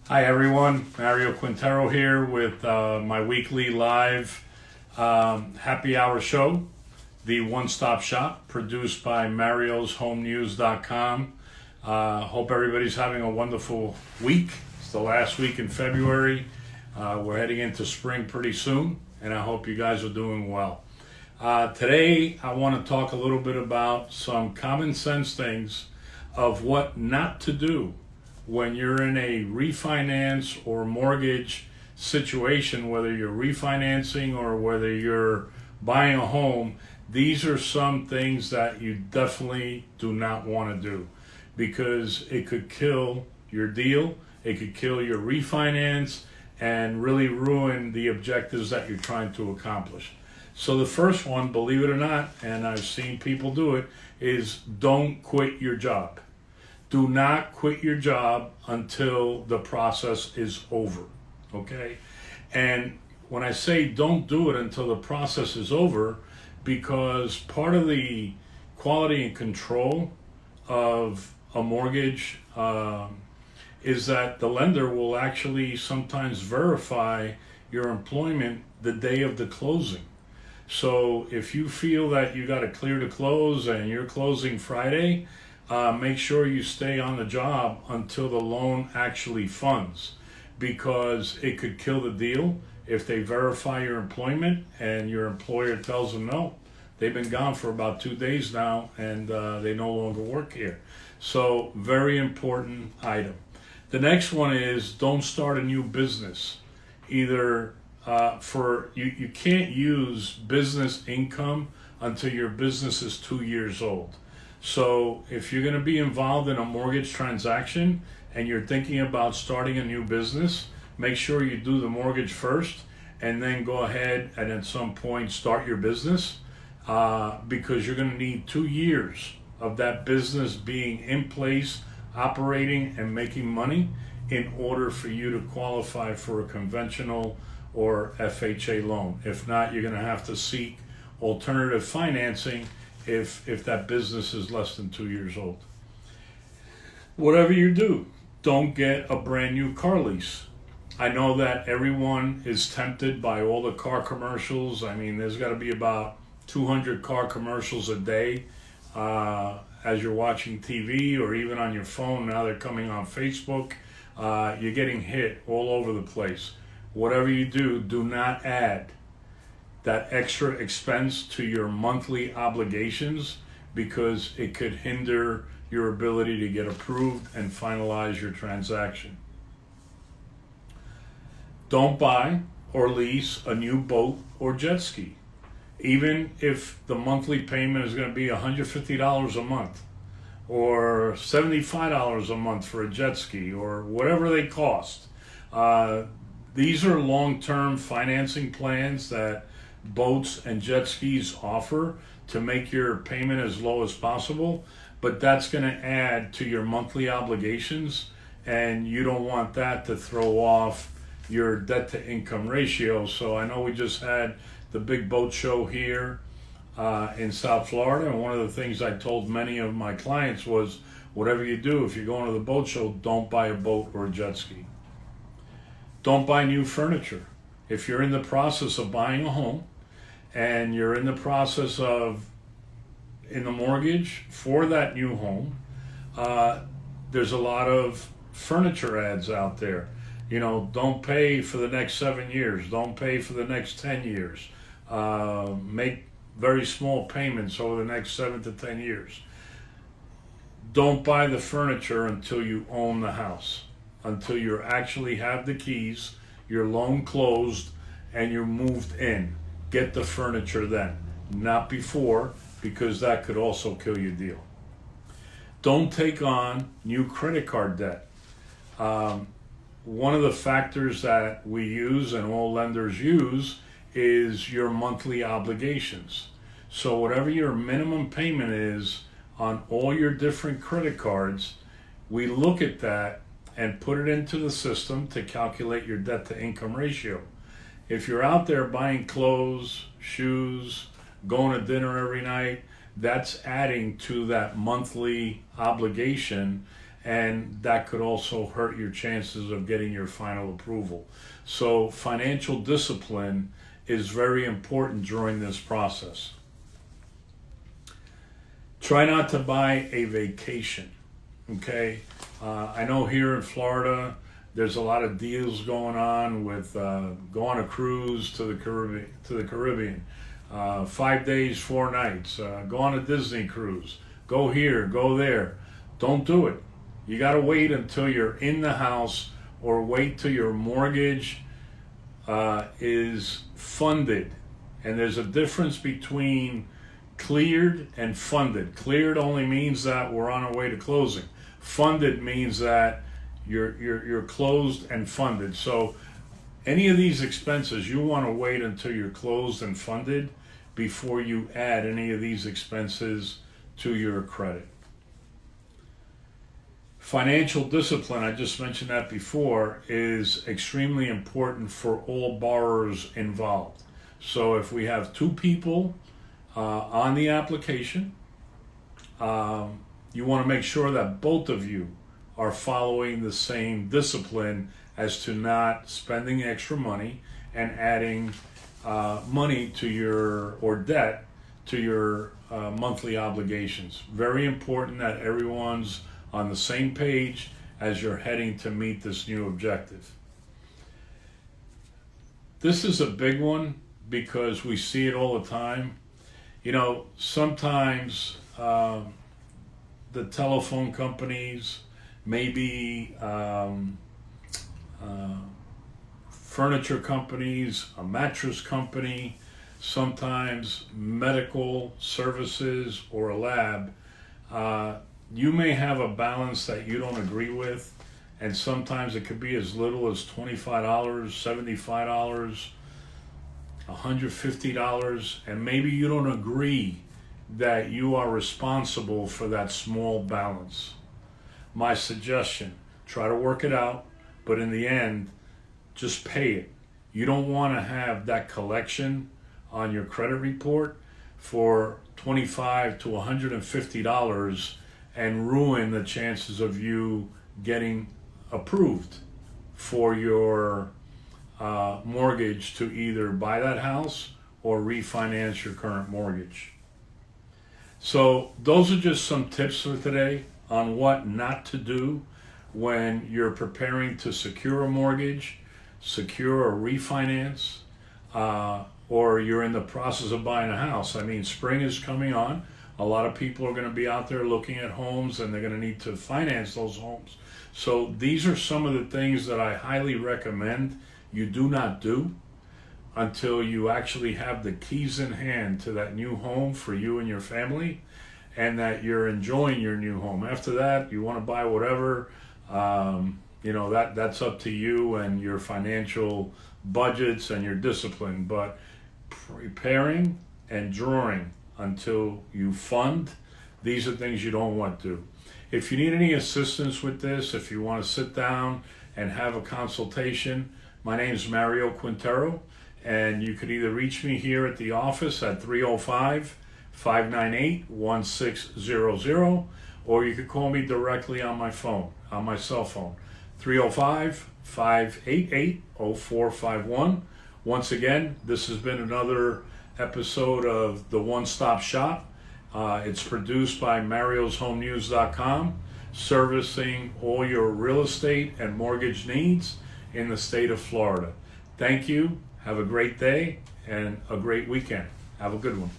Hi everyone, Mario Quintero here with my weekly live happy hour show, the one-stop shop produced by marioshomenews.com. Hope everybody's having a wonderful week. It's the last week in February. We're heading into spring pretty soon, and I hope you guys are doing well. Today I want to talk a little bit about some common sense things of what not to do when you're in a refinance or mortgage situation, whether you're refinancing or whether you're buying a home. These are some things that you definitely do not want to do because it could kill your deal, it could kill your refinance, and really ruin the objectives that you're trying to accomplish. So the first one, believe it or not, and I've seen people do it, is don't quit your job. Do not quit your job until the process is over, okay? And when I say don't do it until the process is over, because part of the quality and control of a mortgage is that the lender will actually sometimes verify your employment the day of the closing. So if you feel that you got to clear to close and you're closing Friday, make sure you stay on the job until the loan actually funds, because it could kill the deal if they verify your employment and your employer tells them no, they've been gone for about 2 days now and they no longer work here. So very important item. The next one is don't start a new business. Either you can't use business income until your business is 2 years old. So if you're going to be involved in a mortgage transaction and you're thinking about starting a new business, make sure you do the mortgage first and then go ahead and at some point start your business, because you're going to need 2 years of that business being in place, operating and making money in order for you to qualify for a conventional or FHA loan. If not, you're going to have to seek alternative financing if that business is less than 2 years old. Whatever you do, don't get a brand new car lease. I know that everyone is tempted by all the car commercials. I mean, there's got to be about 200 car commercials a day as you're watching TV or even on your phone. Now they're coming on Facebook. You're getting hit all over the place. Whatever you do, do not add that extra expense to your monthly obligations, because it could hinder your ability to get approved and finalize your transaction. Don't buy or lease a new boat or jet ski, even if the monthly payment is going to be $150 a month or $75 a month for a jet ski or whatever they cost. These are long-term financing plans that boats and jet skis offer to make your payment as low as possible, but that's going to add to your monthly obligations, and you don't want that to throw off your debt to income ratio. So I know we just had the big boat show here in South Florida, and one of the things I told many of my clients was, whatever you do, if you're going to the boat show, don't buy a boat or a jet ski. Don't buy new furniture. If you're in the process of buying a home and you're in the process of in the mortgage for that new home, there's a lot of furniture ads out there. You know, don't pay for the next 7 years. Don't pay for the next 10 years. Make very small payments over the next 7 to 10 years. Don't buy the furniture until you own the house, until you actually have the keys, your loan closed, and you're moved in. Get the furniture then, not before, because that could also kill your deal. Don't take on new credit card debt. One of the factors that we use and all lenders use is your monthly obligations. So whatever your minimum payment is on all your different credit cards, we look at that and put it into the system to calculate your debt to income ratio. If you're out there buying clothes, shoes, going to dinner every night, that's adding to that monthly obligation, and that could also hurt your chances of getting your final approval. So financial discipline is very important during this process. Try not to buy a vacation, okay? I know here in Florida, there's a lot of deals going on with go on a cruise to the Caribbean. 5 days, 4 nights. Go on a Disney cruise. Go here, go there. Don't do it. You got to wait until you're in the house, or wait till your mortgage is funded. And there's a difference between cleared and funded. Cleared only means that we're on our way to closing. Funded means that you're closed and funded. So any of these expenses, you want to wait until you're closed and funded before you add any of these expenses to your credit. Financial discipline, I just mentioned that before, is extremely important for all borrowers involved. So if we have 2 people on the application, you want to make sure that both of you are following the same discipline as to not spending extra money and adding money to your, or debt to your monthly obligations. Very important that everyone's on the same page as you're heading to meet this new objective. This is a big one because we see it all the time. You know, sometimes the telephone companies, maybe furniture companies, a mattress company, sometimes medical services or a lab, you may have a balance that you don't agree with, and sometimes it could be as little as $25, $75, $150, and maybe you don't agree that you are responsible for that small balance. My suggestion, try to work it out, but in the end, just pay it. You don't want to have that collection on your credit report for $25 to $150 and ruin the chances of you getting approved for your mortgage to either buy that house or refinance your current mortgage. So those are just some tips for today on what not to do when you're preparing to secure a mortgage, secure a refinance, or you're in the process of buying a house. I mean, spring is coming on. A lot of people are going to be out there looking at homes, and they're going to need to finance those homes. So these are some of the things that I highly recommend you do not do until you actually have the keys in hand to that new home for you and your family, and that you're enjoying your new home. After that, you want to buy whatever, that's up to you and your financial budgets and your discipline. But preparing and drawing until you fund, these are things you don't want to do. If you need any assistance with this, if you want to sit down and have a consultation, my name is Mario Quintero, and you could either reach me here at the office at 305-598-1600, or you could call me directly on my phone, on my cell phone, 305-588-0451. Once again, this has been another episode of The One Stop Shop. It's produced by marioshomenews.com, servicing all your real estate and mortgage needs in the state of Florida. Thank you. Have a great day and a great weekend. Have a good one.